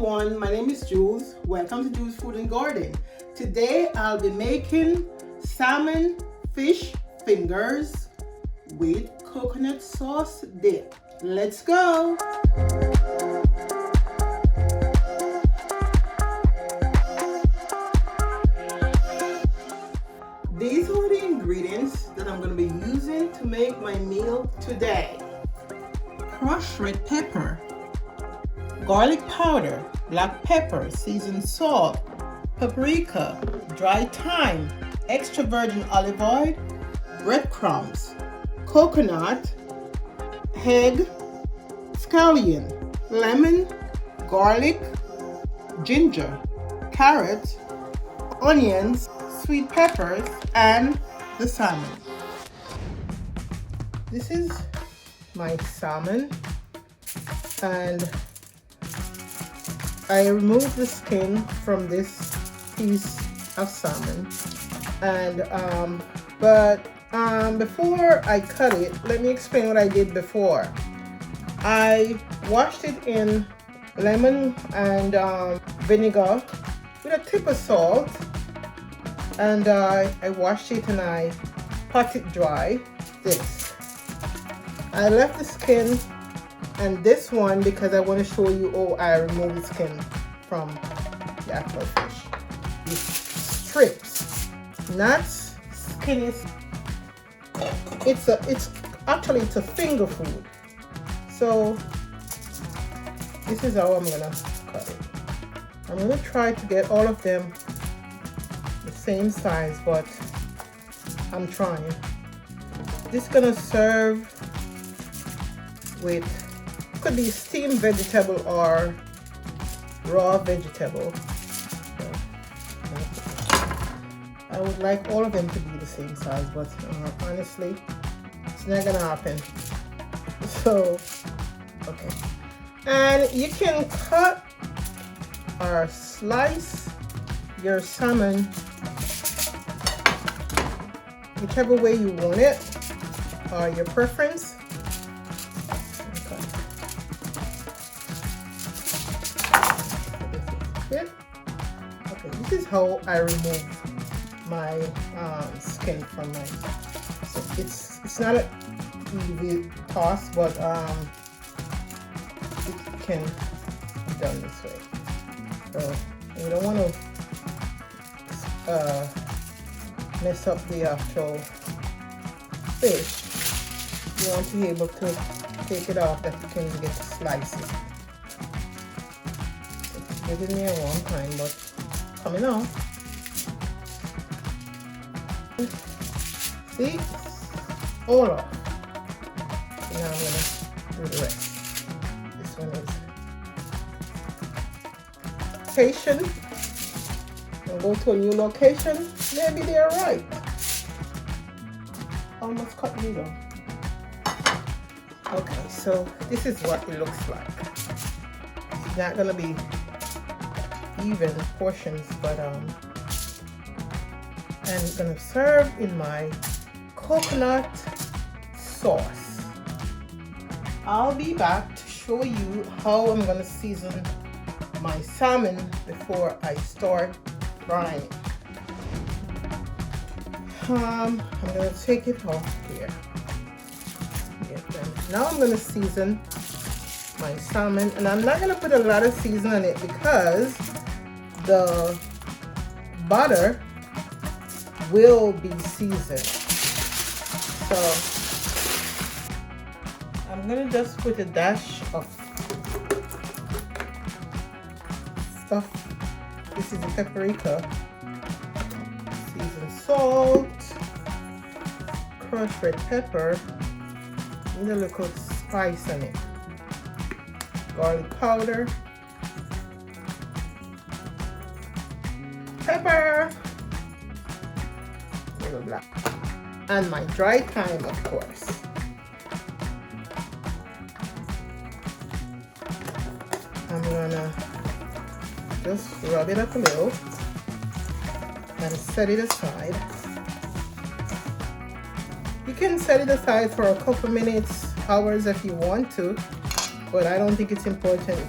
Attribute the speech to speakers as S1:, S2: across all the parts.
S1: everyone, my name is Jules. Welcome to Jules Food and Garden. Today I'll be making salmon fish fingers with coconut sauce dip. Let's go! These are the ingredients that I'm going to be using to make my meal today. Crushed red pepper, garlic powder, black pepper, seasoned salt, paprika, dry thyme, extra virgin olive oil, breadcrumbs, coconut, egg, scallion, lemon, garlic, ginger, carrot, onions, sweet peppers, and the salmon. This is my salmon, and I removed the skin from this piece of salmon, and before I cut it, let me explain what I did before. I washed it in lemon and vinegar with a tip of salt, and I washed it and I pot it dry. This I left the skin, and this one because I want to show you I remove the skin from the actual fish. These strips, not skinny. It's actually a finger food. So this is how I'm gonna cut it. I'm gonna try to get all of them the same size, but I'm trying. This is gonna serve with, could be steamed vegetable or raw vegetable. So, I would like all of them to be the same size, but honestly, it's not gonna happen. So, okay. And you can cut or slice your salmon whichever way you want it, or your preference. Okay, this is how I remove my skin from my. So it's not an easy toss, but it can be done this way. So you don't want to mess up the actual fish. You want to be able to take it off that you can get to slice it. It's taking me a long time, but coming off. See? All off. So now I'm gonna do the rest. This one is patient. And go to a new location. Maybe they're right. Almost cut me down. Okay, so this is what it looks like. It's not gonna be even portions, but and I'm gonna serve in my coconut sauce. I'll be back to show you how I'm gonna season my salmon before I start frying it. I'm gonna take it off here. Now I'm gonna season my salmon, and I'm not gonna put a lot of seasoning on it because the butter will be seasoned. So I'm gonna just put a dash of stuff. This is the paprika, seasoned salt, crushed red pepper, need a little spice on it, garlic powder, pepper, little black, and my dry thyme, of course. I'm gonna just rub it up a little and set it aside. You can set it aside for a couple minutes, hours if you want to, but I don't think it's important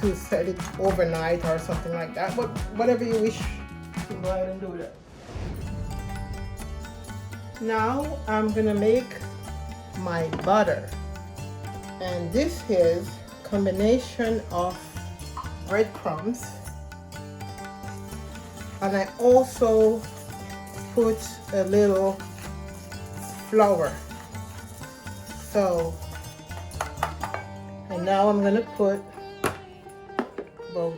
S1: to set it overnight or something like that, but whatever you wish, you can go ahead and do that. Now I'm gonna make my butter, and this is a combination of breadcrumbs, and I also put a little flour. So, and now I'm gonna put about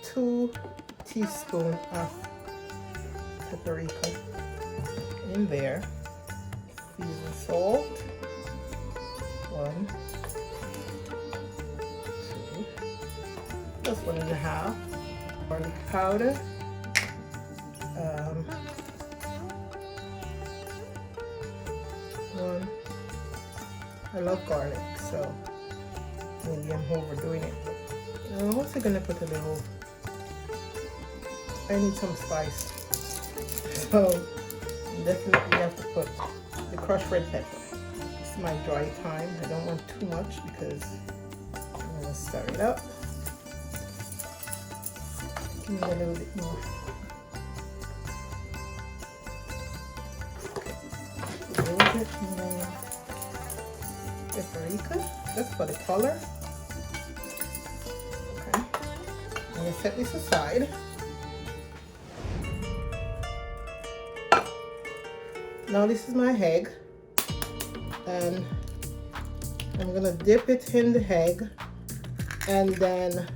S1: 2 teaspoons of paprika in there. Seasoned salt, 1, 2, just 1.5. Garlic powder, 1. I love garlic, so maybe I'm overdoing it. I'm also gonna put a little. I need some spice, so definitely have to put the crushed red pepper. This is my dry time. I don't want too much because I'm gonna stir it up. Give me a little bit more. A little bit more paprika, just for the color. Okay, I'm gonna set this aside. Now this is my egg, and I'm gonna dip it in the egg, and then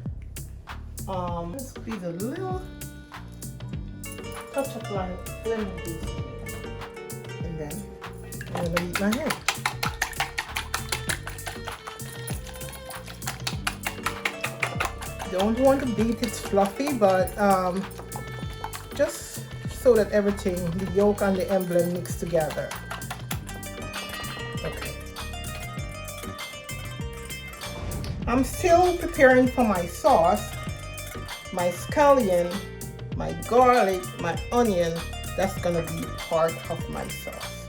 S1: squeeze a little touch of lemon juice in it, and then I'm gonna eat my egg. Don't want to beat it fluffy, but just so that everything, the yolk and the emblem, mix together. Okay. I'm still preparing for my sauce. My scallion, my garlic, my onion, that's gonna be part of my sauce.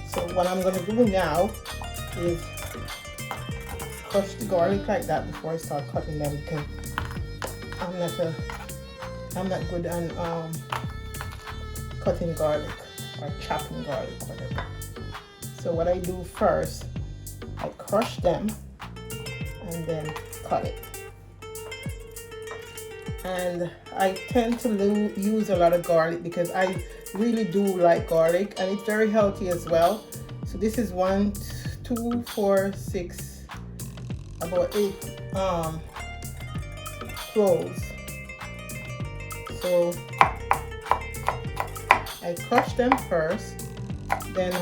S1: So what I'm gonna do now is crush the garlic like that before I start cutting them, because I'm not good on cutting garlic or chopping garlic, whatever. So what I do first, I crush them and then cut it. And I tend to use a lot of garlic because I really do like garlic, and it's very healthy as well. So this is 1, 2, 4, 6, about 8 cloves. So I crush them first, then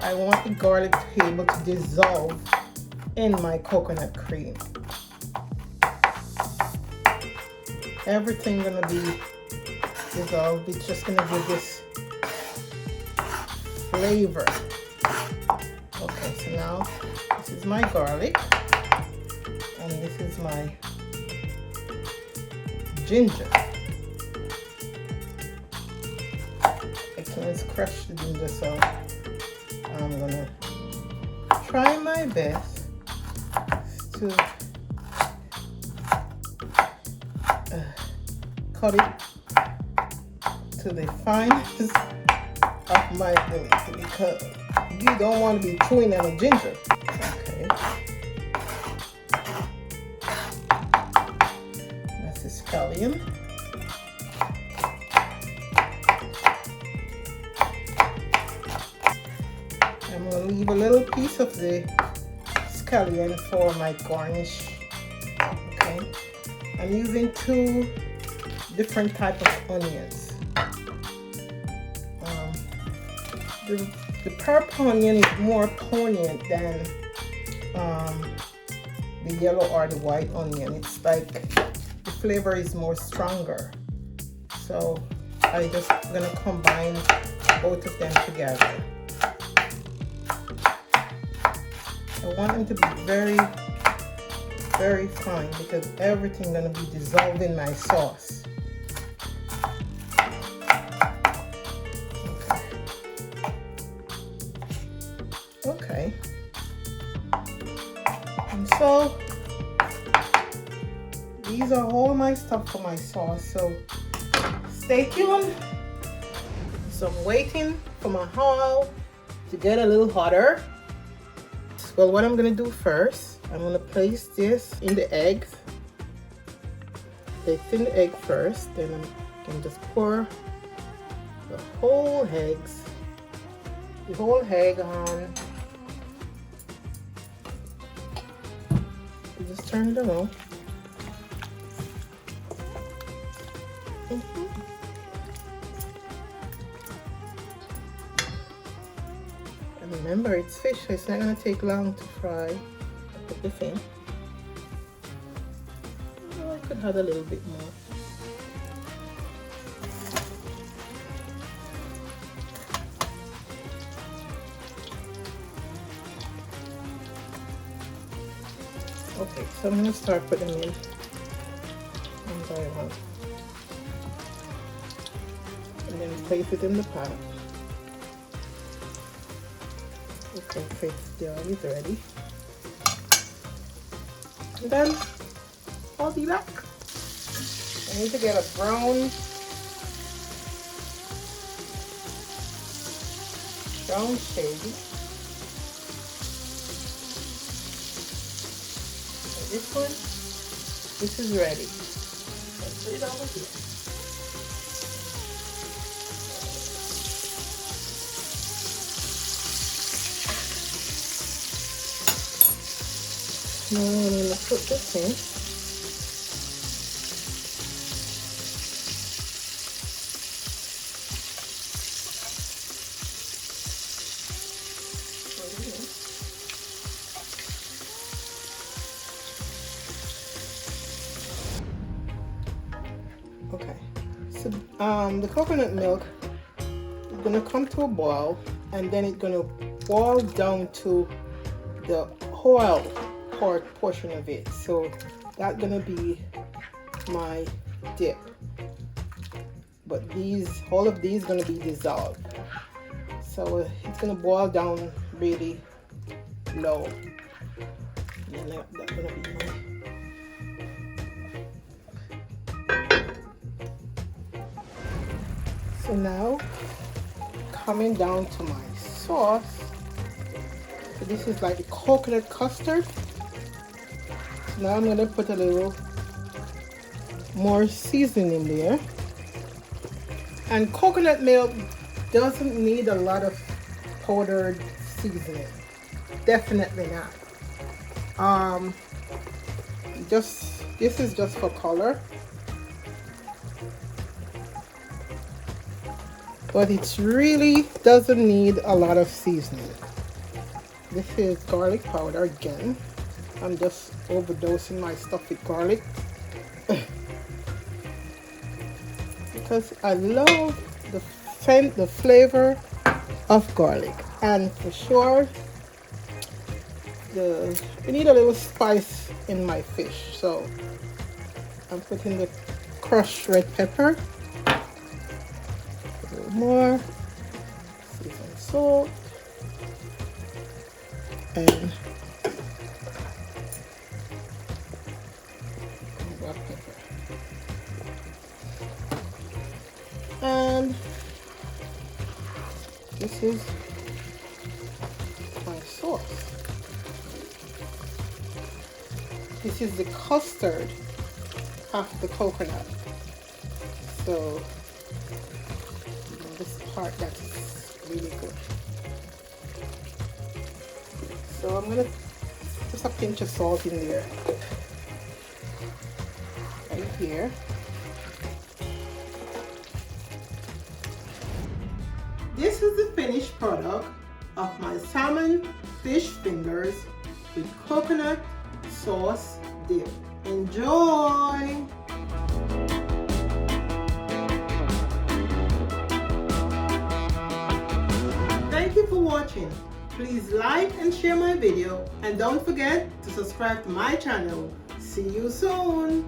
S1: I want the garlic to be able to dissolve in my coconut cream. Everything gonna be dissolved. It's just gonna give this flavor. Okay, so now this is my garlic, and this is my ginger. I can't crush the ginger, so I'm gonna try my best to cut it to the finest of my ability, because you don't want to be chewing on a ginger. Okay, that's the scallion. I'm going to leave a little piece of the scallion for my garnish. Okay, I'm using 2 different type of onions. The purple onion is more poignant than the yellow or the white onion. It's like the flavor is more stronger. So I just gonna combine both of them together. I want them to be very, very fine, because everything gonna be dissolved in my sauce. So these are all my stuff for my sauce, so stay tuned. So I'm waiting for my oil to get a little hotter. Well, what I'm gonna do first, I'm gonna place this in the eggs. Place in the egg first, then I'm gonna just pour the whole egg on. You just turn it around. And remember, it's fish, so it's not gonna take long to fry. Put this in. Oh, I could have a little bit more. Okay, so I'm gonna start putting them in one by one, and then place it in the pot. Okay, fish dough is ready, and then I'll be back. I need to get a brown shade. This one, this is ready. Let's put it over here. Now I'm going to put this in. Okay, so the coconut milk is gonna come to a boil, and then it's gonna boil down to the oil portion of it. So that's gonna be my dip. But all of these gonna be dissolved. So it's gonna boil down really low. And that's gonna be my. So now, coming down to my sauce. So this is like the coconut custard. So now I'm gonna put a little more seasoning in there. And coconut milk doesn't need a lot of powdered seasoning. Definitely not. This is just for color. But it really doesn't need a lot of seasoning. This is garlic powder again. I'm just overdosing my stuff with garlic. Because I love the flavor of garlic. And for sure, I need a little spice in my fish. So I'm putting the crushed red pepper. More seasoned salt and black pepper, and this is my sauce. This is the custard of the coconut. So this part that's really good. So I'm gonna just a pinch of salt in there, right here. This is the finished product of my salmon fish fingers with coconut sauce dip. Enjoy! Thank you for watching. Please like and share my video, and don't forget to subscribe to my channel. See you soon.